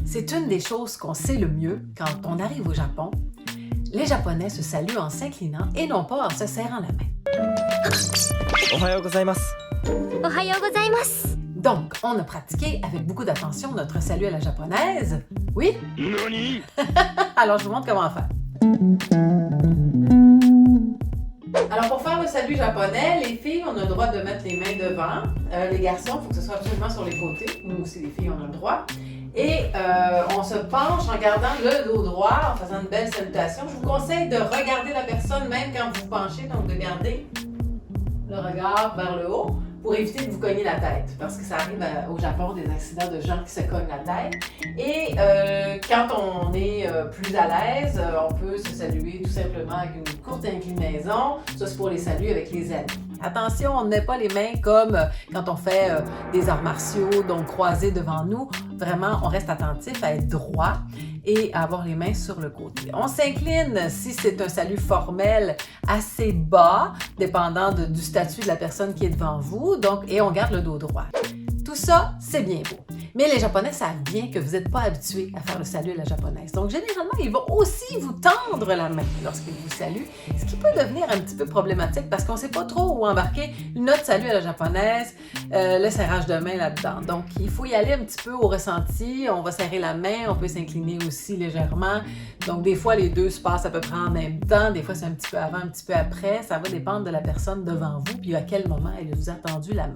C'est une des choses qu'on sait le mieux quand on arrive au Japon. Les Japonais se saluent en s'inclinant et non pas en se serrant la main. おはようございます。おはようございます。 Donc, on a pratiqué avec beaucoup d'attention notre salut à la japonaise. Oui? Nani? Alors, je vous montre comment faire. Alors, pour faire le salut japonais, les filles, on a le droit de mettre les mains devant. Les garçons, il faut que ce soit absolument sur les côtés. Nous aussi, les filles, on a le droit. Et on se penche en gardant le dos droit, en faisant une belle salutation. Je vous conseille de regarder la personne même quand vous vous penchez, donc de garder le regard vers le haut pour éviter de vous cogner la tête. Parce que ça arrive au Japon, des accidents de gens qui se cognent la tête. Et quand on est plus à l'aise, on peut se saluer tout simplement avec une courte inclinaison. Ça, c'est pour les saluer avec les amis. Attention, on ne met pas les mains comme quand on fait des arts martiaux, donc croisés devant nous. Vraiment, on reste attentif à être droit et à avoir les mains sur le côté. On s'incline si c'est un salut formel assez bas, dépendant du statut de la personne qui est devant vous, donc, et on garde le dos droit. Tout ça, c'est bien beau. Mais les Japonais savent bien que vous n'êtes pas habitués à faire le salut à la japonaise. Donc, généralement, ils vont aussi vous tendre la main lorsqu'ils vous saluent, ce qui peut devenir un petit peu problématique parce qu'on ne sait pas trop où embarquer notre salut à la japonaise, le serrage de main là-dedans. Donc, il faut y aller un petit peu au ressenti. On va serrer la main, on peut s'incliner aussi légèrement. Donc, des fois, les deux se passent à peu près en même temps. Des fois, c'est un petit peu avant, un petit peu après. Ça va dépendre de la personne devant vous puis à quel moment elle vous a tendu la main.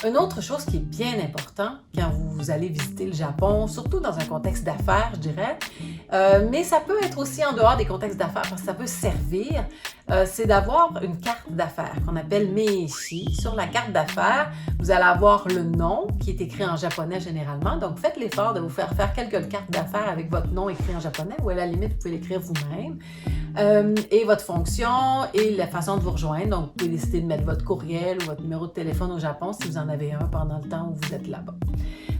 Une autre chose qui est bien important quand vous allez visiter le Japon, surtout dans un contexte d'affaires, je dirais, mais ça peut être aussi en dehors des contextes d'affaires parce que ça peut servir, c'est d'avoir une carte d'affaires qu'on appelle Meishi. Sur la carte d'affaires, vous allez avoir le nom qui est écrit en japonais généralement, donc faites l'effort de vous faire quelques cartes d'affaires avec votre nom écrit en japonais ou à la limite, vous pouvez l'écrire vous-même. Et votre fonction et la façon de vous rejoindre. Donc, vous pouvez décider de mettre votre courriel ou votre numéro de téléphone au Japon si vous en avez un pendant le temps où vous êtes là-bas.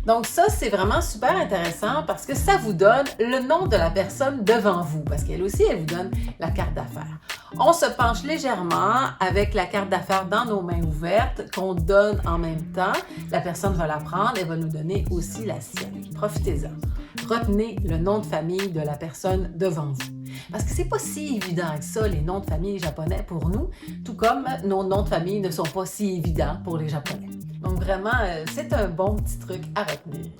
Donc, ça, c'est vraiment super intéressant parce que ça vous donne le nom de la personne devant vous parce qu'elle aussi, elle vous donne la carte d'affaires. On se penche légèrement avec la carte d'affaires dans nos mains ouvertes qu'on donne en même temps. La personne va la prendre et va nous donner aussi la sienne. Profitez-en. Retenez le nom de famille de la personne devant vous. Parce que c'est pas si évident que ça, les noms de famille japonais pour nous, tout comme nos noms de famille ne sont pas si évidents pour les Japonais. Donc vraiment, c'est un bon petit truc à retenir.